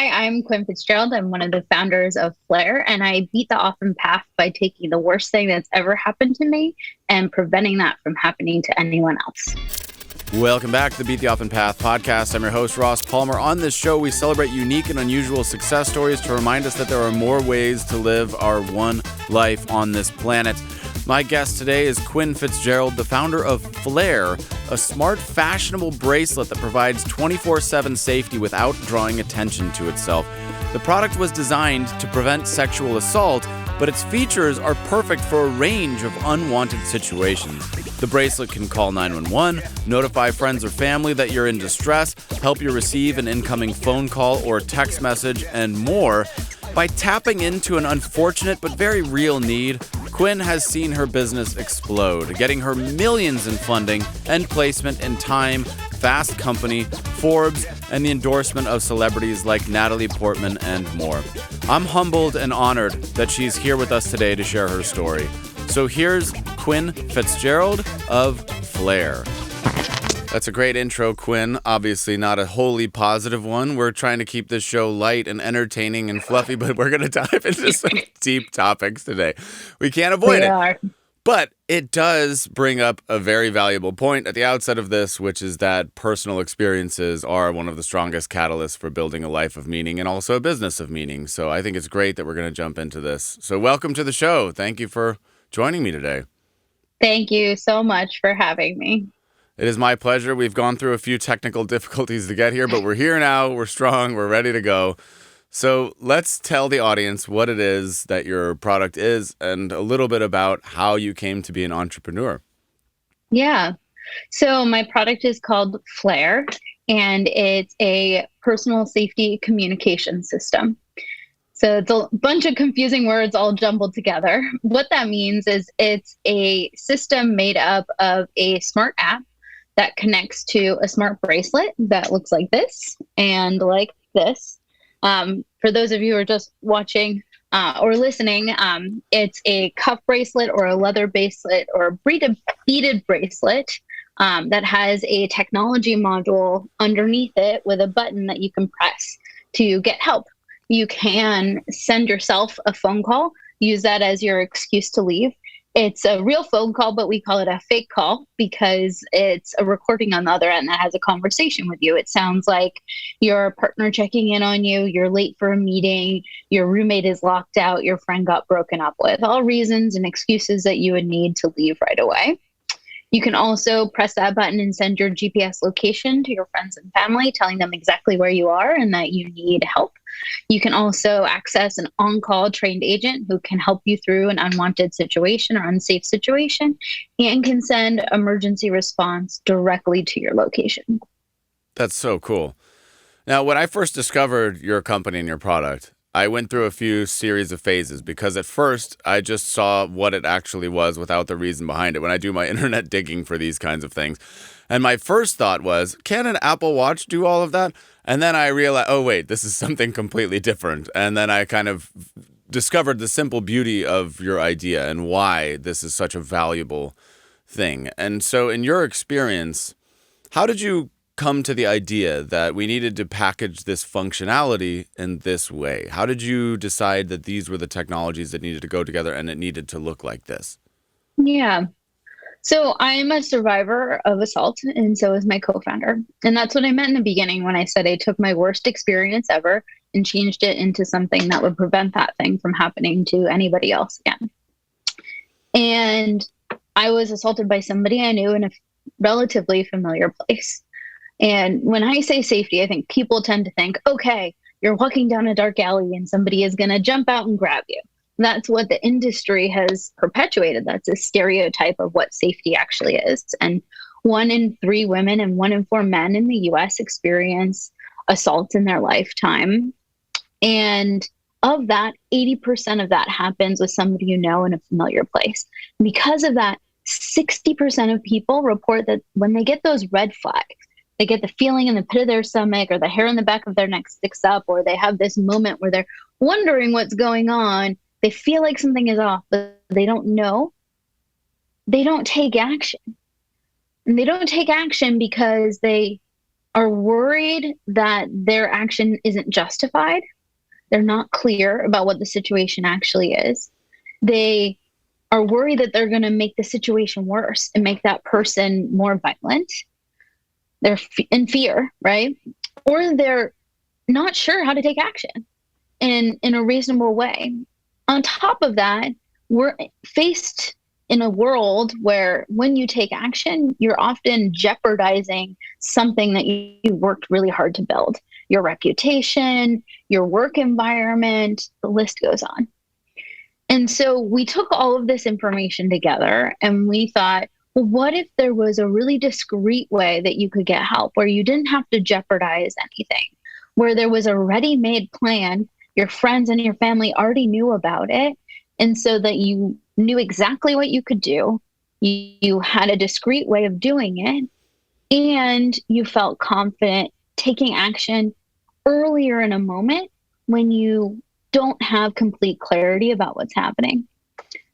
Hi, I'm Quinn Fitzgerald. I'm one of the founders of Flair, and I beat the often path by taking the worst thing that's ever happened to me and preventing that from happening to anyone else. Welcome back to the Beat the Often Path podcast. I'm your host, Ross Palmer. On this show, we celebrate unique and unusual success stories to remind us that there are more ways to live our one life on this planet. My guest today is Quinn Fitzgerald, the founder of Flair, a smart, fashionable bracelet that provides 24/7 safety without drawing attention to itself. The product was designed to prevent sexual assault, but its features are perfect for a range of unwanted situations. The bracelet can call 911, notify friends or family that you're in distress, help you receive an incoming phone call or text message, and more. By tapping into an unfortunate but very real need, Quinn has seen her business explode, getting her millions in funding and placement in Time, Fast Company, Forbes, and the endorsement of celebrities like Natalie Portman and more. I'm humbled and honored that she's here with us today to share her story. So here's Quinn Fitzgerald of Flair. That's a great intro, Quinn. Obviously not a wholly positive one. We're trying to keep this show light and entertaining and fluffy, but we're going to dive into some deep topics today. We can't avoid it. But it does bring up a very valuable point at the outset of this, which is that personal experiences are one of the strongest catalysts for building a life of meaning and also a business of meaning. So I think it's great that we're going to jump into this. So welcome to the show. Thank you for joining me today. Thank you so much for having me. It is my pleasure. We've gone through a few technical difficulties to get here, but we're here now. We're strong. We're ready to go. So let's tell the audience what it is that your product is and a little bit about how you came to be an entrepreneur. Yeah. So my product is called Flair, and it's a personal safety communication system. So it's a bunch of confusing words all jumbled together. What that means is it's a system made up of a smart app that connects to a smart bracelet that looks like this and like this. For those of you who are just watching or listening, it's a cuff bracelet or a leather bracelet or a beaded bracelet that has a technology module underneath it with a button that you can press to get help. You can send yourself a phone call, use that as your excuse to leave. It's a real phone call, but we call it a fake call because it's a recording on the other end that has a conversation with you. It sounds like your partner checking in on you, you're late for a meeting, your roommate is locked out, your friend got broken up with, all reasons and excuses that you would need to leave right away. You can also press that button and send your GPS location to your friends and family, telling them exactly where you are and that you need help. You can also access an on-call trained agent who can help you through an unwanted situation or unsafe situation and can send emergency response directly to your location. That's so cool. Now, when I first discovered your company and your product, I went through a few series of phases because at first I just saw what it actually was without the reason behind it when I do my internet digging for these kinds of things. And my first thought was, can an Apple Watch do all of that? And then I realized, oh, wait, this is something completely different. And then I kind of discovered the simple beauty of your idea and why this is such a valuable thing. And so in your experience, how did you come to the idea that we needed to package this functionality in this way? How did you decide that these were the technologies that needed to go together and it needed to look like this? Yeah. So I'm a survivor of assault, and so is my co-founder. And that's what I meant in the beginning when I said I took my worst experience ever and changed it into something that would prevent that thing from happening to anybody else again. And I was assaulted by somebody I knew in a relatively familiar place. And when I say safety, I think people tend to think, okay, you're walking down a dark alley and somebody is going to jump out and grab you. That's what the industry has perpetuated. That's a stereotype of what safety actually is. And 1 in 3 women and 1 in 4 men in the US experience assault in their lifetime. And of that, 80% of that happens with somebody you know in a familiar place. Because of that, 60% of people report that when they get those red flags, they get the feeling in the pit of their stomach or the hair on the back of their neck sticks up, or they have this moment where they're wondering what's going on. They feel like something is off, but they don't know. They don't take action. And they don't take action because they are worried that their action isn't justified. They're not clear about what the situation actually is. They are worried that they're going to make the situation worse and make that person more violent. They're in fear, right? Or they're not sure how to take action in a reasonable way. On top of that, we're faced in a world where when you take action, you're often jeopardizing something that you worked really hard to build. Your reputation, your work environment, the list goes on. And so we took all of this information together and we thought, well, what if there was a really discreet way that you could get help where you didn't have to jeopardize anything, where there was a ready-made plan, your friends and your family already knew about it, and so that you knew exactly what you could do, you had a discreet way of doing it, and you felt confident taking action earlier in a moment when you don't have complete clarity about what's happening.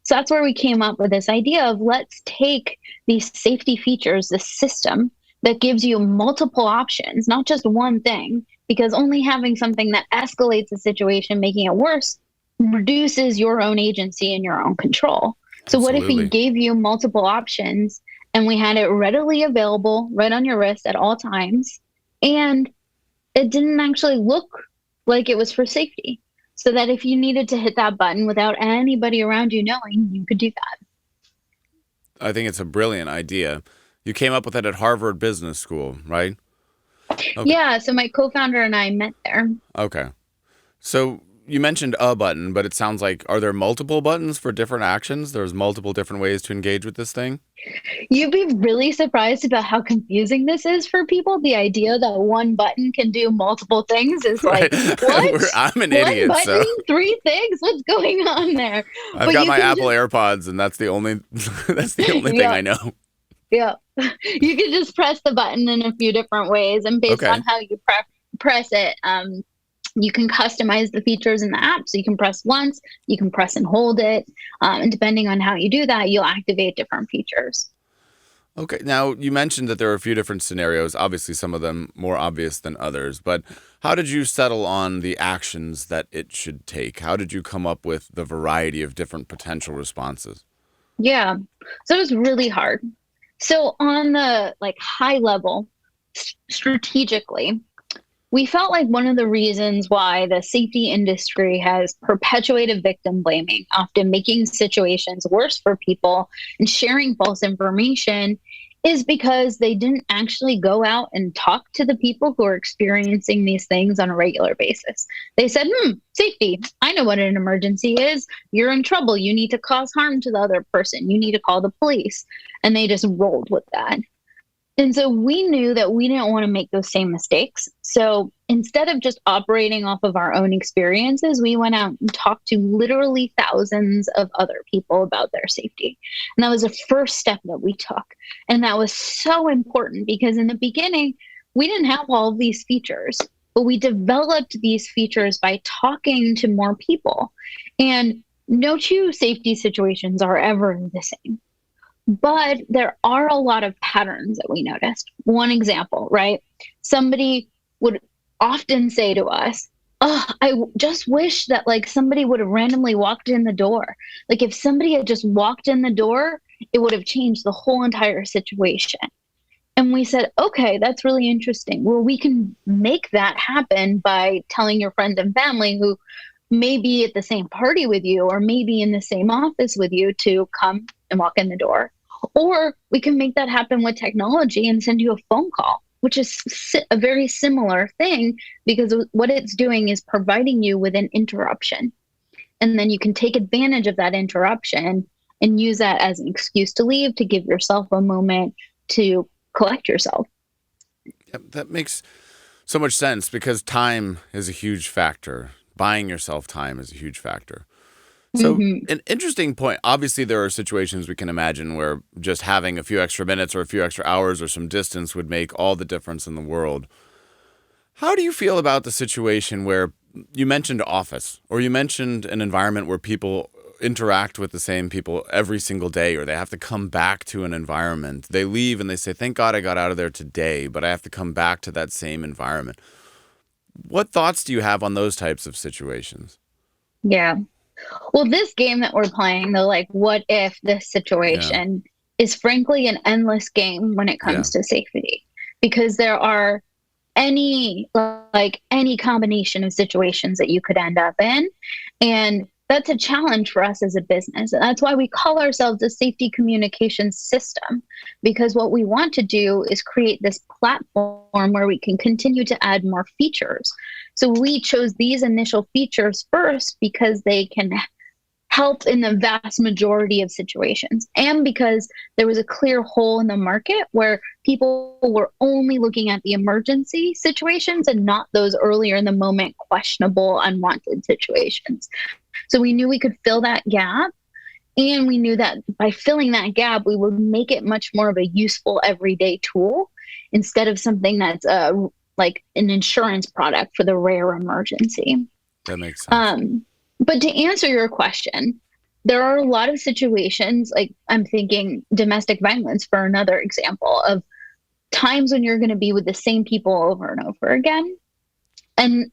So that's where we came up with this idea of let's take these safety features, this system that gives you multiple options, not just one thing, because only having something that escalates the situation, making it worse, reduces your own agency and your own control. So what if we gave you multiple options and we had it readily available right on your wrist at all times, and it didn't actually look like it was for safety, so that if you needed to hit that button without anybody around you knowing, you could do that. I think it's a brilliant idea. You came up with it at Harvard Business School, right? Okay. Yeah, so my co-founder and I met there. Okay. So you mentioned a button, but it sounds like, are there multiple buttons for different actions? There's multiple different ways to engage with this thing? You'd be really surprised about how confusing this is for people. The idea that one button can do multiple things is like, what? I'm an idiot. One button, three things? What's going on there? I've got my Apple AirPods, and that's the only thing I know. Yeah. You can just press the button in a few different ways, and based on how you press it, you can customize the features in the app. So you can press once, you can press and hold it. And depending on how you do that, you'll activate different features. Okay. Now, you mentioned that there are a few different scenarios, obviously some of them more obvious than others. But how did you settle on the actions that it should take? How did you come up with the variety of different potential responses? Yeah. So it was really hard. So on the high level, strategically, we felt like one of the reasons why the safety industry has perpetuated victim blaming, often making situations worse for people and sharing false information, is because they didn't actually go out and talk to the people who are experiencing these things on a regular basis. They said, safety, I know what an emergency is. You're in trouble. You need to cause harm to the other person. You need to call the police. And they just rolled with that. And so we knew that we didn't want to make those same mistakes. So instead of just operating off of our own experiences, we went out and talked to literally thousands of other people about their safety. And that was the first step that we took. And that was so important because in the beginning, we didn't have all of these features, but we developed these features by talking to more people. And no two safety situations are ever the same. But there are a lot of patterns that we noticed. One example, right? Somebody would often say to us, I just wish that somebody would have randomly walked in the door. If somebody had just walked in the door, it would have changed the whole entire situation. And we said, okay, that's really interesting. Well, we can make that happen by telling your friends and family who may be at the same party with you or maybe in the same office with you to come and walk in the door. Or we can make that happen with technology and send you a phone call, which is a very similar thing because what it's doing is providing you with an interruption. And then you can take advantage of that interruption and use that as an excuse to leave, to give yourself a moment to collect yourself. Yep, that makes so much sense because time is a huge factor. Buying yourself time is a huge factor. So an interesting point, obviously there are situations we can imagine where just having a few extra minutes or a few extra hours or some distance would make all the difference in the world. How do you feel about the situation where you mentioned office or you mentioned an environment where people interact with the same people every single day, or they have to come back to an environment. They leave and they say, thank God I got out of there today, but I have to come back to that same environment. What thoughts do you have on those types of situations? Yeah. Well, this game that we're playing, the like, what if this situation is frankly an endless game when it comes to safety, because there are any combination of situations that you could end up in. And that's a challenge for us as a business. And that's why we call ourselves a safety communications system, because what we want to do is create this platform where we can continue to add more features. So we chose these initial features first because they can help in the vast majority of situations, and because there was a clear hole in the market where people were only looking at the emergency situations and not those earlier in the moment questionable, unwanted situations. So we knew we could fill that gap, and we knew that by filling that gap, we would make it much more of a useful everyday tool instead of something that's like an insurance product for the rare emergency. That makes sense. But to answer your question, there are a lot of situations, like I'm thinking domestic violence for another example, of times when you're going to be with the same people over and over again. And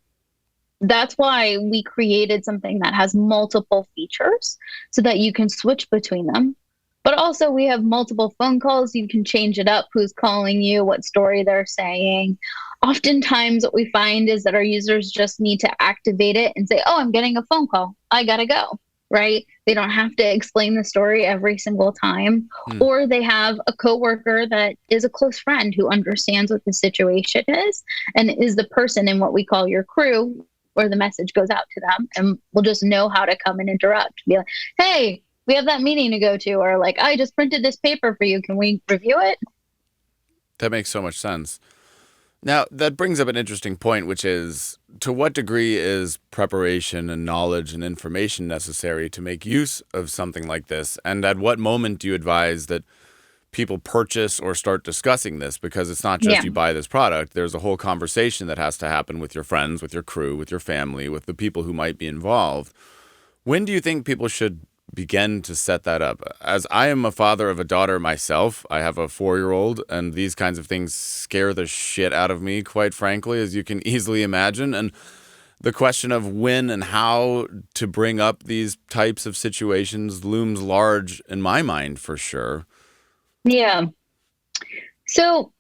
that's why we created something that has multiple features so that you can switch between them. But also we have multiple phone calls. You can change it up, who's calling you, what story they're saying. Oftentimes what we find is that our users just need to activate it and say, oh, I'm getting a phone call, I gotta go, right? They don't have to explain the story every single time. Or they have a coworker that is a close friend who understands what the situation is and is the person in what we call your crew, where the message goes out to them and will just know how to come and interrupt. Be like, hey, we have that meeting to go to, or like, I just printed this paper for you, can we review it? That makes so much sense. Now, that brings up an interesting point, which is, to what degree is preparation and knowledge and information necessary to make use of something like this? And at what moment do you advise that people purchase or start discussing this? Because it's not just you buy this product. There's a whole conversation that has to happen with your friends, with your crew, with your family, with the people who might be involved. When do you think people should begin to set that up? As I am a father of a daughter myself, I have a 4-year-old, and these kinds of things scare the shit out of me, quite frankly, as you can easily imagine. And the question of when and how to bring up these types of situations looms large in my mind, for sure. Yeah. So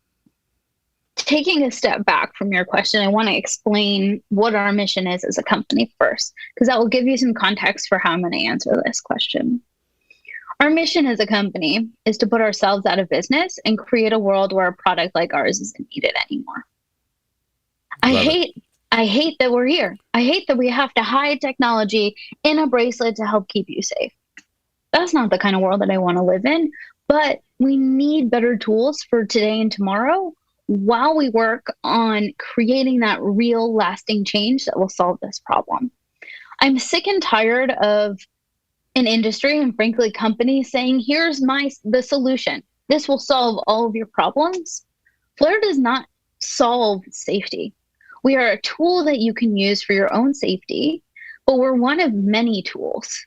taking a step back from your question, I want to explain what our mission is as a company first, because that will give you some context for how I'm going to answer this question. Our mission as a company is to put ourselves out of business and create a world where a product like ours isn't needed anymore. I hate that we're here. I hate that we have to hide technology in a bracelet to help keep you safe. That's not the kind of world that I want to live in, but we need better tools for today and tomorrow, while we work on creating that real lasting change that will solve this problem. I'm sick and tired of an industry and frankly companies saying, here's the solution. This will solve all of your problems. Flair does not solve safety. We are a tool that you can use for your own safety, but we're one of many tools.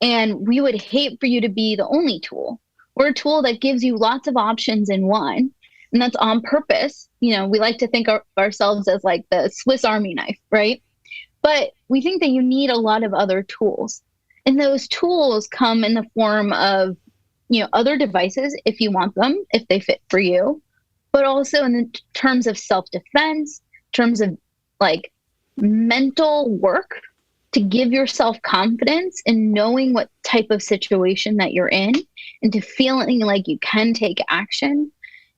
And we would hate for you to be the only tool. We're a tool that gives you lots of options in one. And that's on purpose. You know, we like to think of ourselves as like the Swiss Army knife, right? But we think that you need a lot of other tools. And those tools come in the form of, you know, other devices if you want them, if they fit for you, but also in the terms of self-defense, terms of like mental work to give yourself confidence in knowing what type of situation that you're in and to feeling like you can take action.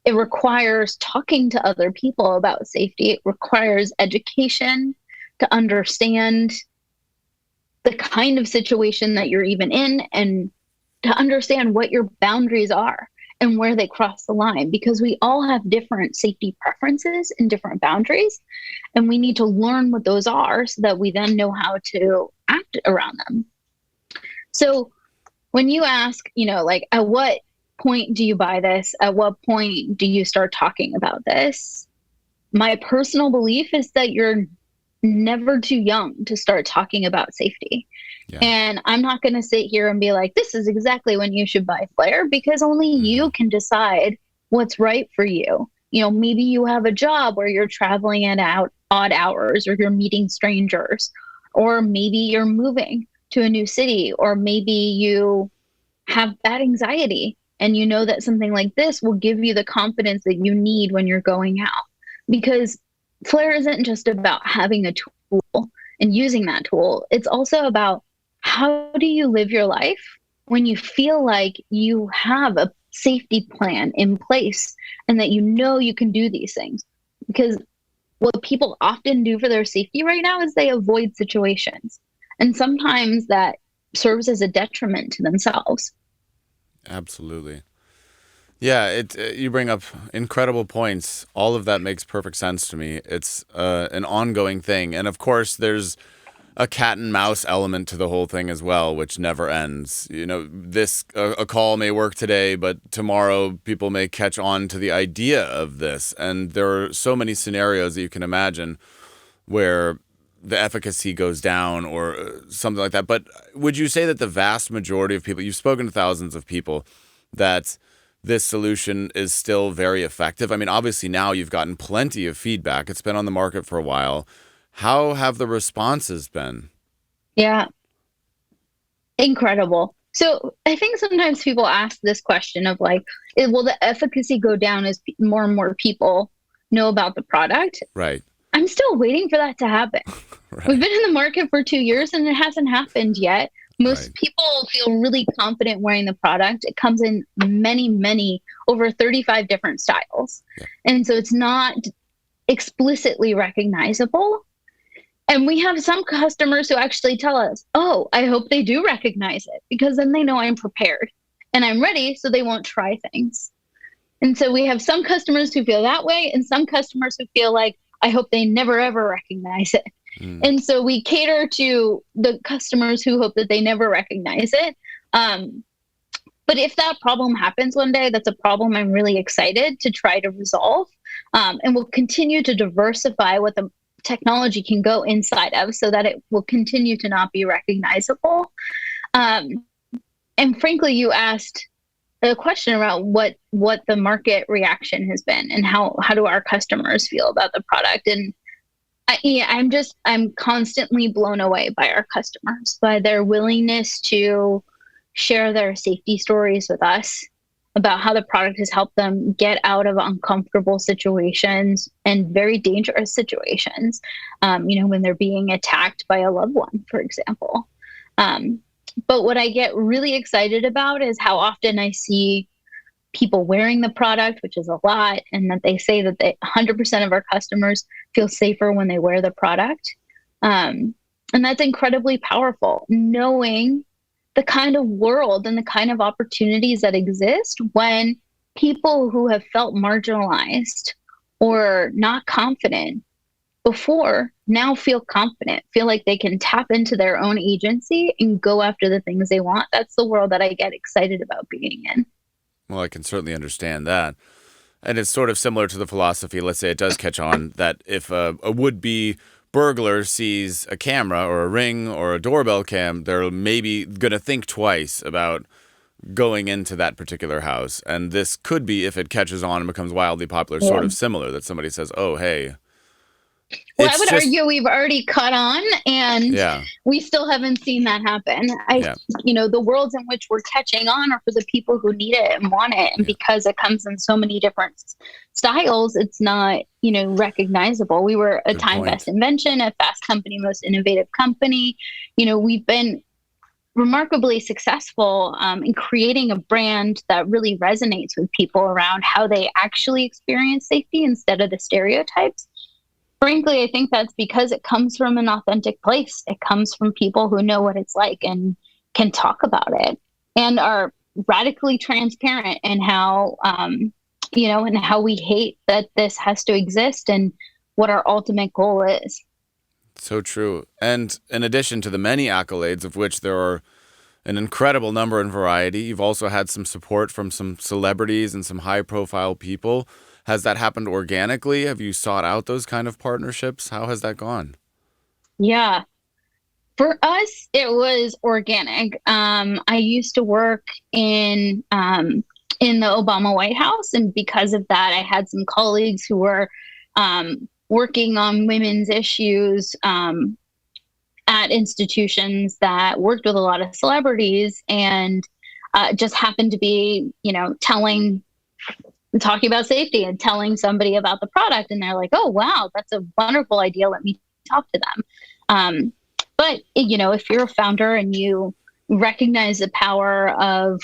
It requires talking to other people about safety. It requires education to understand the kind of situation that you're even in and to understand what your boundaries are and where they cross the line, because we all have different safety preferences and different boundaries. And we need to learn what those are so that we then know how to act around them. So when you ask, you know, like at what point do you buy this? At what point do you start talking about this? My personal belief is that you're never too young to start talking about safety. Yeah. And I'm not going to sit here and be like, this is exactly when you should buy Flair, because only you can decide what's right for you. Maybe you have a job where you're traveling at odd hours, or you're meeting strangers, or maybe you're moving to a new city, or maybe you have bad anxiety and you know that something like this will give you the confidence that you need when you're going out. Because Flair isn't just about having a tool and using that tool. It's also about, how do you live your life when you feel like you have a safety plan in place and that you can do these things? Because what people often do for their safety right now is they avoid situations. And sometimes that serves as a detriment to themselves. Absolutely. Yeah, you bring up incredible points. All of that makes perfect sense to me. It's an ongoing thing. And of course, there's a cat and mouse element to the whole thing as well, which never ends. A call may work today, but tomorrow people may catch on to the idea of this. And there are so many scenarios that you can imagine where the efficacy goes down or something like that. But would you say that the vast majority of people, you've spoken to thousands of people, that this solution is still very effective? I mean, obviously now you've gotten plenty of feedback. It's been on the market for a while. How have the responses been? Yeah, incredible. So I think sometimes people ask this question of like, will the efficacy go down as more and more people know about the product? Right. I'm still waiting for that to happen. Right. We've been in the market for 2 years and it hasn't happened yet. Most Right. people feel really confident wearing the product. It comes in many, over 35 different styles. Yeah. And so it's not explicitly recognizable. And we have some customers who actually tell us, oh, I hope they do recognize it, because then they know I'm prepared and I'm ready, so they won't try things. And so we have some customers who feel that way, and some customers who feel like, I hope they never, ever recognize it. And so we cater to the customers who hope that they never recognize it. But if that problem happens one day, that's a problem I'm really excited to try to resolve. And we'll continue to diversify what the technology can go inside of so that it will continue to not be recognizable. And frankly, you asked a question about what the market reaction has been and how do our customers feel about the product. And I'm constantly blown away by our customers, by their willingness to share their safety stories with us about how the product has helped them get out of uncomfortable situations and very dangerous situations, when they're being attacked by a loved one, for example. But what I get really excited about is how often I see people wearing the product, which is a lot, and that they say that 100% of our customers feel safer when they wear the product. And that's incredibly powerful, knowing the kind of world and the kind of opportunities that exist when people who have felt marginalized or not confident before now feel confident, feel like they can tap into their own agency and go after the things they want. That's the world that I get excited about being in. Well, I can certainly understand that. And it's sort of similar to the philosophy, let's say it does catch on, that if a would-be burglar sees a camera or a ring or a doorbell cam, they're maybe going to think twice about going into that particular house. And this could be, if it catches on and becomes wildly popular, sort of similar, that somebody says, oh, hey. Well, I would argue we've already caught on, and we still haven't seen that happen. The worlds in which we're catching on are for the people who need it and want it. And because it comes in so many different styles, it's not, recognizable. We were a time best invention, a fast company, most innovative company. We've been remarkably successful in creating a brand that really resonates with people around how they actually experience safety instead of the stereotypes. Frankly, I think that's because it comes from an authentic place. It comes from people who know what it's like and can talk about it and are radically transparent in how, and how we hate that this has to exist and what our ultimate goal is. So true. And in addition to the many accolades, of which there are an incredible number and variety, you've also had some support from some celebrities and some high-profile people. Has that happened organically? Have you sought out those kind of partnerships? How has that gone? Yeah. For us, it was organic. I used to work in the Obama White House, and because of that, I had some colleagues who were working on women's issues at institutions that worked with a lot of celebrities, and just happened to be, talking about safety and telling somebody about the product, and they're like, "Oh, wow, that's a wonderful idea. Let me talk to them." But if you're a founder and you recognize the power of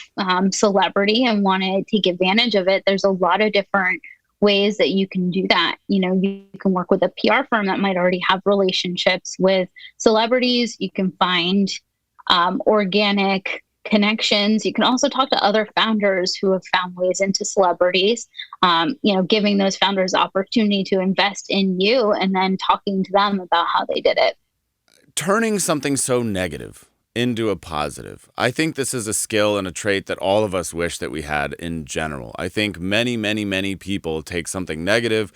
celebrity and want to take advantage of it, there's a lot of different ways that you can do that. You can work with a PR firm that might already have relationships with celebrities. You can find organic connections. You can also talk to other founders who have found ways into celebrities, giving those founders opportunity to invest in you and then talking to them about how they did it. Turning something so negative into a positive. I think this is a skill and a trait that all of us wish that we had in general. I think many, many, many people take something negative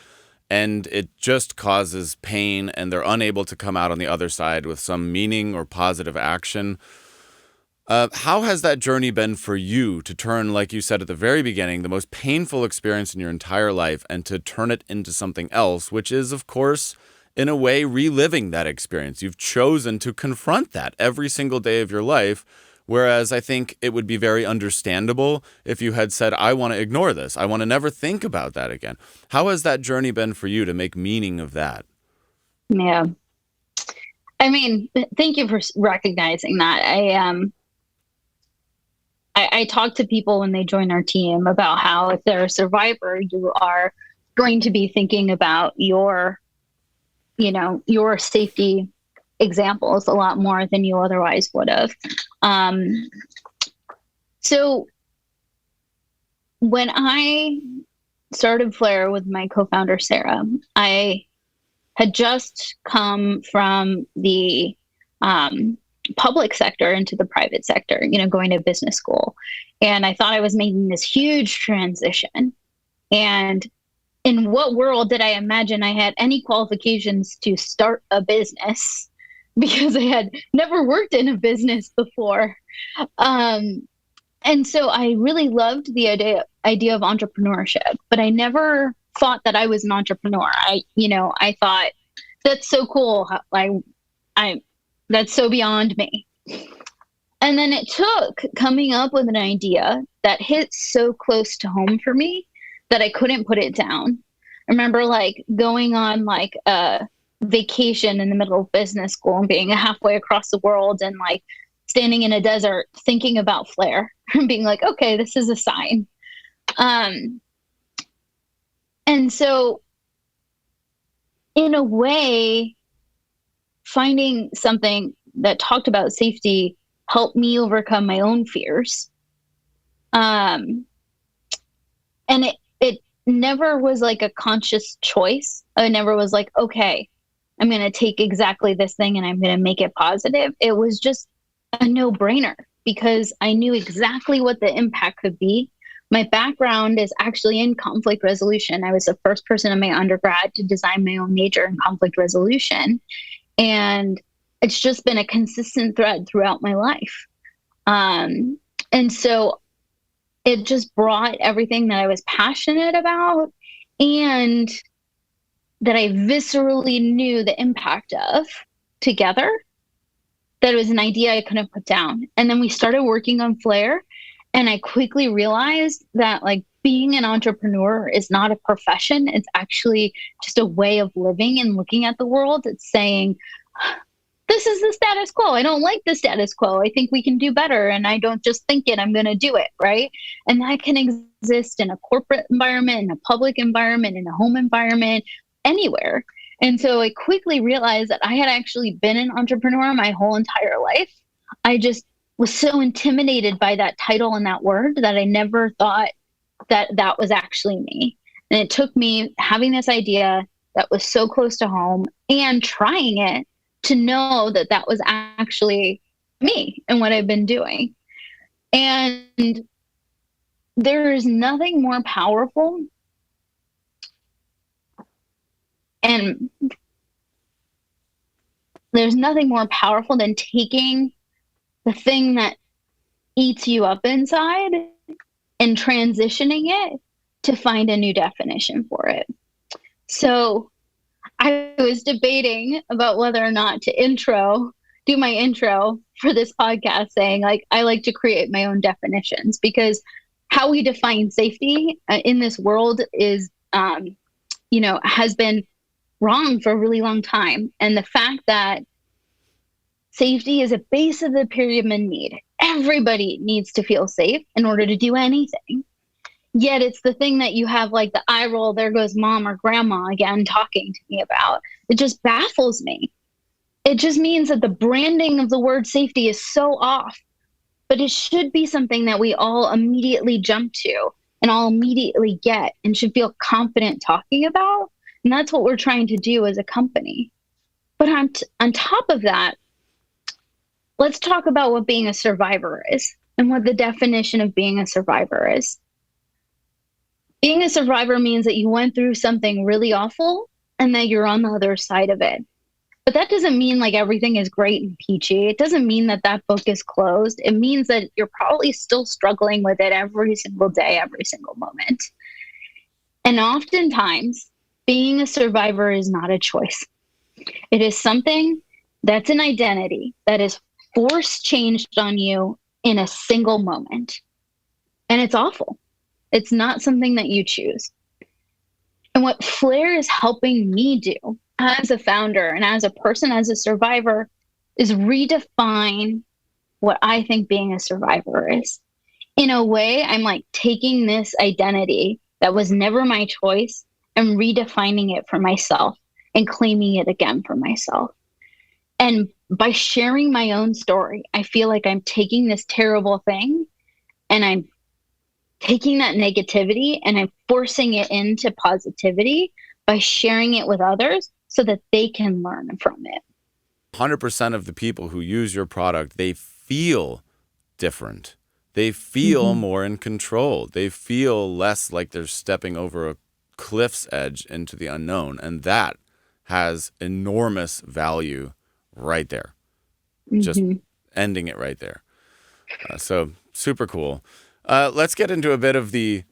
and it just causes pain and they're unable to come out on the other side with some meaning or positive action. How has that journey been for you to turn, like you said at the very beginning, the most painful experience in your entire life and to turn it into something else, which is, of course, in a way, reliving that experience? You've chosen to confront that every single day of your life, whereas I think it would be very understandable if you had said, I want to ignore this. I want to never think about that again. How has that journey been for you to make meaning of that? Yeah. I mean, thank you for recognizing that. I talk to people when they join our team about how if they're a survivor, you are going to be thinking about your safety examples a lot more than you otherwise would have. So when I started Flair with my co-founder, Sarah, I had just come from the public sector into the private sector, going to business school. And I thought I was making this huge transition. And in what world did I imagine I had any qualifications to start a business? Because I had never worked in a business before. And so I really loved the idea of entrepreneurship, but I never thought that I was an entrepreneur. I thought that's so cool. That's so beyond me. And then it took coming up with an idea that hit so close to home for me that I couldn't put it down. I remember going on a vacation in the middle of business school and being halfway across the world and standing in a desert thinking about Flair and being like, okay, this is a sign. And so in a way, finding something that talked about safety helped me overcome my own fears. And it never was a conscious choice. I never was okay, I'm going to take exactly this thing and I'm going to make it positive. It was just a no-brainer because I knew exactly what the impact could be. My background is actually in conflict resolution. I was the first person in my undergrad to design my own major in conflict resolution. And it's just been a consistent thread throughout my life. And so it just brought everything that I was passionate about and that I viscerally knew the impact of together, that it was an idea I couldn't put down. And then we started working on Flair, and I quickly realized that being an entrepreneur is not a profession. It's actually just a way of living and looking at the world. It's saying, this is the status quo. I don't like the status quo. I think we can do better. And I don't just think it, I'm going to do it. Right. And that can exist in a corporate environment, in a public environment, in a home environment, anywhere. And so I quickly realized that I had actually been an entrepreneur my whole entire life. I just was so intimidated by that title and that word that I never thought that that was actually me. And it took me having this idea that was so close to home and trying it to know that that was actually me and what I've been doing. And there is nothing more powerful and There's nothing more powerful than taking the thing that eats you up inside and transitioning it to find a new definition for it. So I was debating about whether or not to do my intro for this podcast, saying like, I like to create my own definitions, because how we define safety in this world is, has been wrong for a really long time. And the fact that safety is a base of the pyramid need. Everybody needs to feel safe in order to do anything. Yet it's the thing that you have like the eye roll, there goes mom or grandma again talking to me about. It just baffles me. It just means that the branding of the word safety is so off, but it should be something that we all immediately jump to and all immediately get and should feel confident talking about. And that's what we're trying to do as a company. But on top of that, let's talk about what being a survivor is and what the definition of being a survivor is. Being a survivor means that you went through something really awful and that you're on the other side of it. But that doesn't mean like everything is great and peachy. It doesn't mean that that book is closed. It means that you're probably still struggling with it every single day, every single moment. And oftentimes, being a survivor is not a choice. It is something that's an identity that is force changed on you in a single moment. And it's awful. It's not something that you choose. And what Flair is helping me do as a founder and as a person, as a survivor, is redefine what I think being a survivor is. In a way, I'm like taking this identity that was never my choice and redefining it for myself and claiming it again for myself. And by sharing my own story, I feel like I'm taking this terrible thing and I'm taking that negativity and I'm forcing it into positivity by sharing it with others so that they can learn from it. 100% of the people who use your product, they feel different. They feel more in control. They feel less like they're stepping over a cliff's edge into the unknown. And that has enormous value right there. Just ending it right there. So super cool. Let's get into a bit of the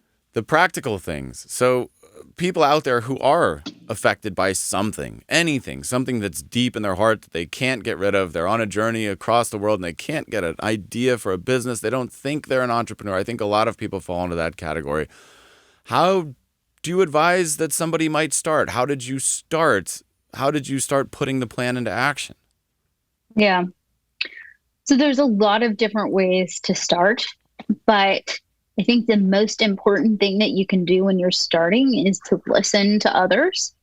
practical things. So people out there who are affected by something, anything, something that's deep in their heart that they can't get rid of. They're on a journey across the world and they can't get an idea for a business. They don't think they're an entrepreneur. I think a lot of people fall into that category. How do you advise that somebody might start? How did you start? How did you start putting the plan into action? Yeah. So there's a lot of different ways to start, but I think the most important thing that you can do when you're starting is to listen to others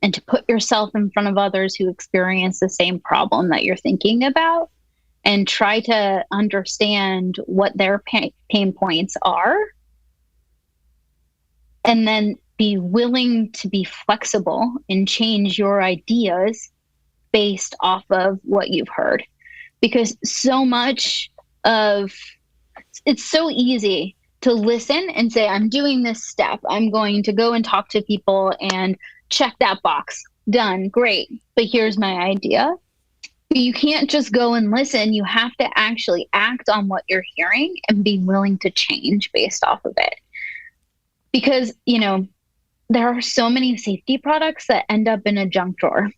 and to put yourself in front of others who experience the same problem that you're thinking about and try to understand what their pain points are. And then be willing to be flexible and change your ideas based off of what you've heard. Because so much of it's so easy to listen and say, I'm doing this step. I'm going to go and talk to people and check that box. Done. Great. But here's my idea. But you can't just go and listen. You have to actually act on what you're hearing and be willing to change based off of it. Because, there are so many safety products that end up in a junk drawer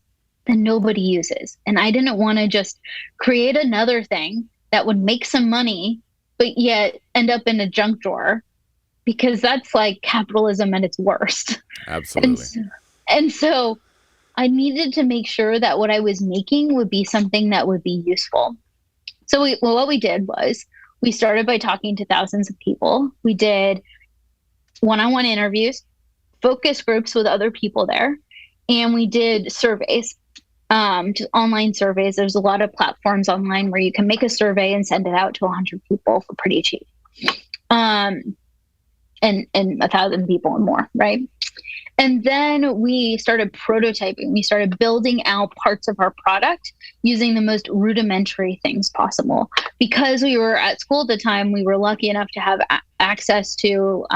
that nobody uses. And I didn't want to just create another thing that would make some money, but yet end up in a junk drawer, because that's like capitalism at its worst. Absolutely. And so I needed to make sure that what I was making would be something that would be useful. So what we did was we started by talking to thousands of people. We did one-on-one interviews, focus groups with other people there, and we did surveys. Just online surveys. There's a lot of platforms online where you can make a survey and send it out to 100 people for pretty cheap. And 1,000 people and more, right? And then we started prototyping. We started building out parts of our product using the most rudimentary things possible. Because we were at school at the time, we were lucky enough to have access to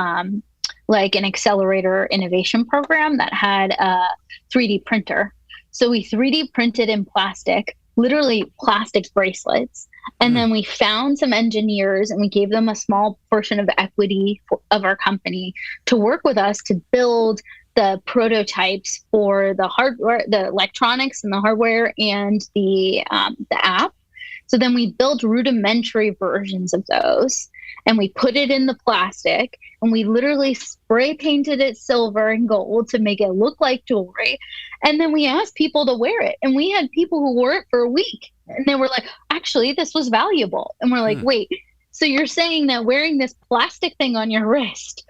like an accelerator innovation program that had a 3D printer. So we 3D printed in plastic literally plastic bracelets. And then we found some engineers and we gave them a small portion of equity of our company to work with us to build the prototypes for the hardware, the electronics and the hardware and the app. So then we built rudimentary versions of those and we put it in the plastic and we literally spray painted it silver and gold to make it look like jewelry. And then we asked people to wear it. And we had people who wore it for a week and they were like, actually, this was valuable. And we're like, wait, so you're saying that wearing this plastic thing on your wrist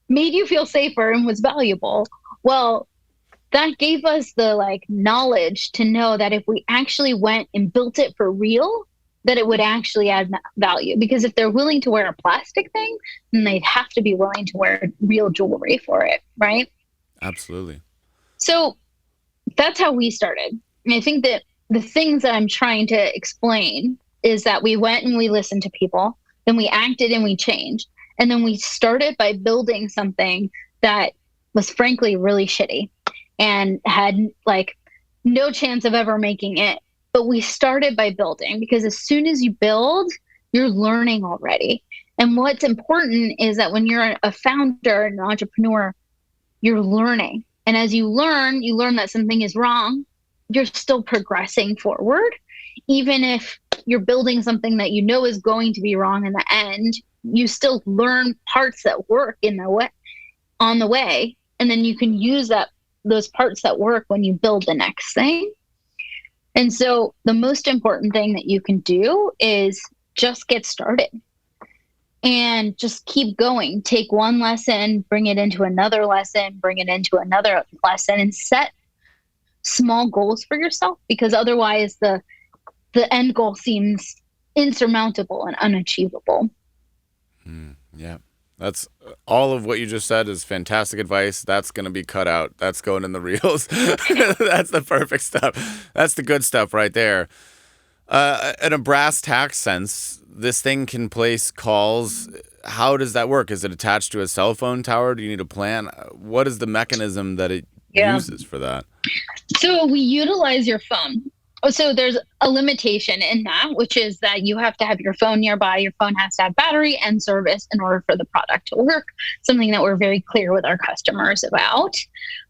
made you feel safer and was valuable? Well, that gave us the knowledge to know that if we actually went and built it for real, that it would actually add value. Because if they're willing to wear a plastic thing, then they'd have to be willing to wear real jewelry for it, right? Absolutely. So that's how we started. And I think that the things that I'm trying to explain is that we went and we listened to people, then we acted and we changed. And then we started by building something that was frankly really shitty and had no chance of ever making it. But we started by building, because as soon as you build, you're learning already. And what's important is that when you're a founder, an entrepreneur, you're learning. And as you learn that something is wrong, you're still progressing forward. Even if you're building something that you know is going to be wrong in the end, you still learn parts that work on the way. And then you can use those parts that work when you build the next thing. And so the most important thing that you can do is just get started and just keep going. Take one lesson, bring it into another lesson, bring it into another lesson, and set small goals for yourself, because otherwise the end goal seems insurmountable and unachievable. Yeah. That's all of what you just said is fantastic advice. That's going to be cut out. That's going in the reels. That's the perfect stuff. That's the good stuff right there. In a brass tack sense, this thing can place calls. How does that work? Is it attached to a cell phone tower? Do you need a plan? What is the mechanism that it uses for that? So we utilize your phone. So there's a limitation in that, which is that you have to have your phone nearby. Your phone has to have battery and service in order for the product to work, something that we're very clear with our customers about.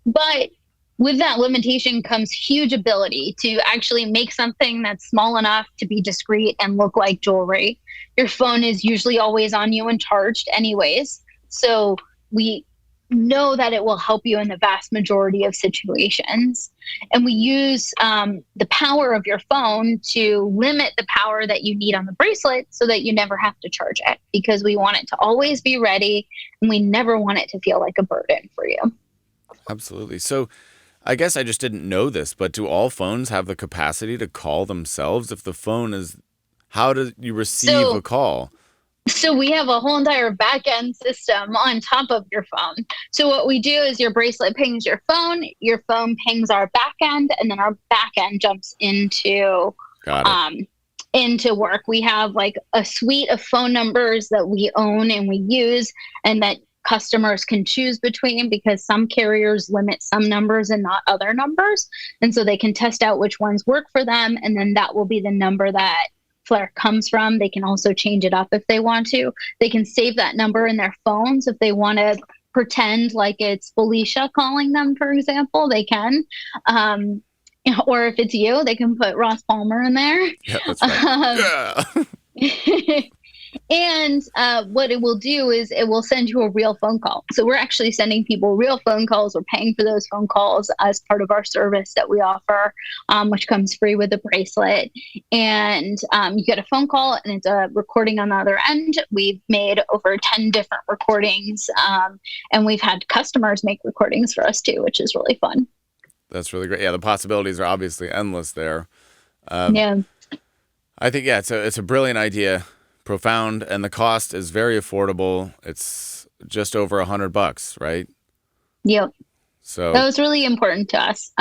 But with that limitation comes huge ability to actually make something that's small enough to be discreet and look like jewelry. Your phone is usually always on you and charged anyways. So we know that it will help you in the vast majority of situations. And we use the power of your phone to limit the power that you need on the bracelet so that you never have to charge it, because we want it to always be ready and we never want it to feel like a burden for you. Absolutely. So I guess I just didn't know this, but do all phones have the capacity to call themselves? If the phone is, how do you receive a call? So we have a whole entire back-end system on top of your phone. So what we do is your bracelet pings your phone pings our back-end, and then our back-end jumps into work. We have a suite of phone numbers that we own and we use, and that customers can choose between, because some carriers limit some numbers and not other numbers. And so they can test out which ones work for them, and then that will be the number that Flair comes from. They can also change it up if they want to. They can save that number in their phones if they want to pretend like it's Felicia calling them, for example. They can. Or if it's you, they can put Ross Palmer in there. Yeah, that's right. And what it will do is it will send you a real phone call. So we're actually sending people real phone calls. We're paying for those phone calls as part of our service that we offer, which comes free with the bracelet. And you get a phone call and it's a recording on the other end. We've made over 10 different recordings, and we've had customers make recordings for us too, which is really fun. That's really great. Yeah, the possibilities are obviously endless there. Yeah. I think, it's a brilliant idea. Profound, and the cost is very affordable. It's just over $100, right? Yep. So that was really important to us.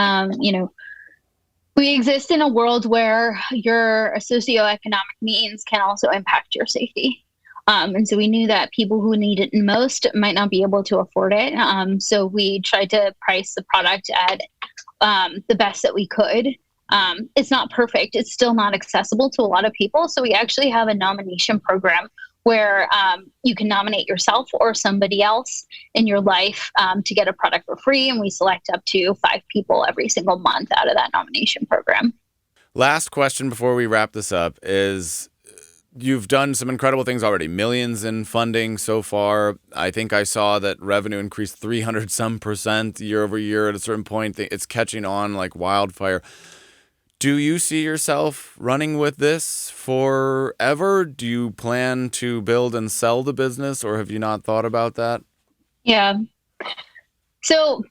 We exist in a world where your socioeconomic means can also impact your safety. And so we knew that people who need it most might not be able to afford it. So we tried to price the product at the best that we could. It's not perfect. It's still not accessible to a lot of people. So we actually have a nomination program where you can nominate yourself or somebody else in your life to get a product for free. And we select up to 5 people every single month out of that nomination program. Last question before we wrap this up is, you've done some incredible things already. Millions in funding so far. I think I saw that revenue increased 300 some % year over year at a certain point. It's catching on like wildfire. Do you see yourself running with this forever? Do you plan to build and sell the business, or have you not thought about that? Yeah. So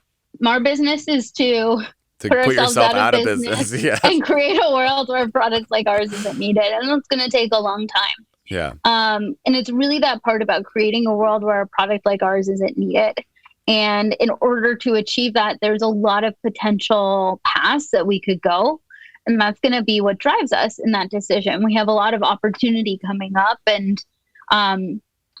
our business is to put put ourselves yourself out of business Yes. and create a world where products like ours isn't needed. And it's going to take a long time. Yeah. And it's really that part about creating a world where a product like ours isn't needed. And in order to achieve that, there's a lot of potential paths that we could go. And that's going to be what drives us in that decision. We have a lot of opportunity coming up, and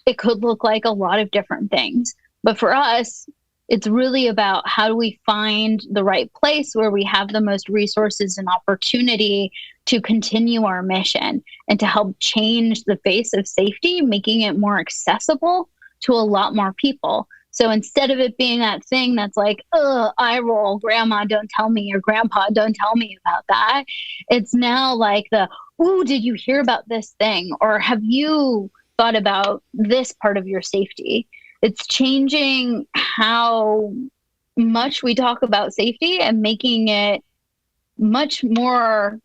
it could look like a lot of different things. But for us, it's really about how do we find the right place where we have the most resources and opportunity to continue our mission and to help change the face of safety, making it more accessible to a lot more people. So instead of it being that thing that's like, eye roll, grandma, don't tell me, or grandpa, don't tell me about that. It's now like did you hear about this thing? Or have you thought about this part of your safety? It's changing how much we talk about safety and making it much more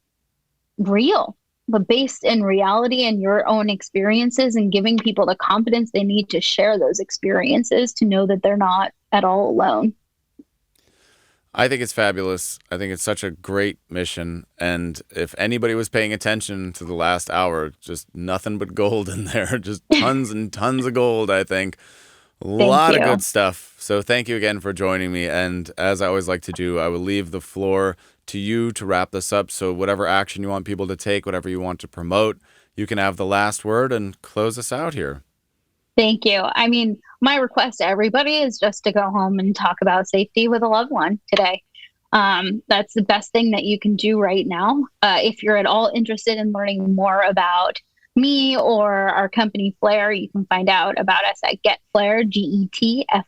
real, but based in reality and your own experiences, and giving people the confidence they need to share those experiences to know that they're not at all alone. I think it's fabulous. I think it's such a great mission. And if anybody was paying attention to the last hour, just nothing but gold in there, just tons and tons of gold, I think. A lot of good stuff. So thank you again for joining me. And as I always like to do, I will leave the floor to you to wrap this up. So whatever action you want people to take, whatever you want to promote, you can have the last word and close us out here. Thank you. I mean, my request to everybody is just to go home and talk about safety with a loved one today. That's the best thing that you can do right now. If you're at all interested in learning more about me or our company Flair, you can find out about us at GetFlair,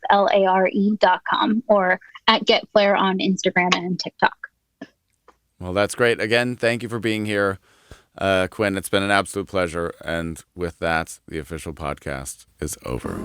GetFlare.com, or at GetFlair on Instagram and TikTok. Well, that's great. Again, thank you for being here, Quinn. It's been an absolute pleasure. And with that, the official podcast is over.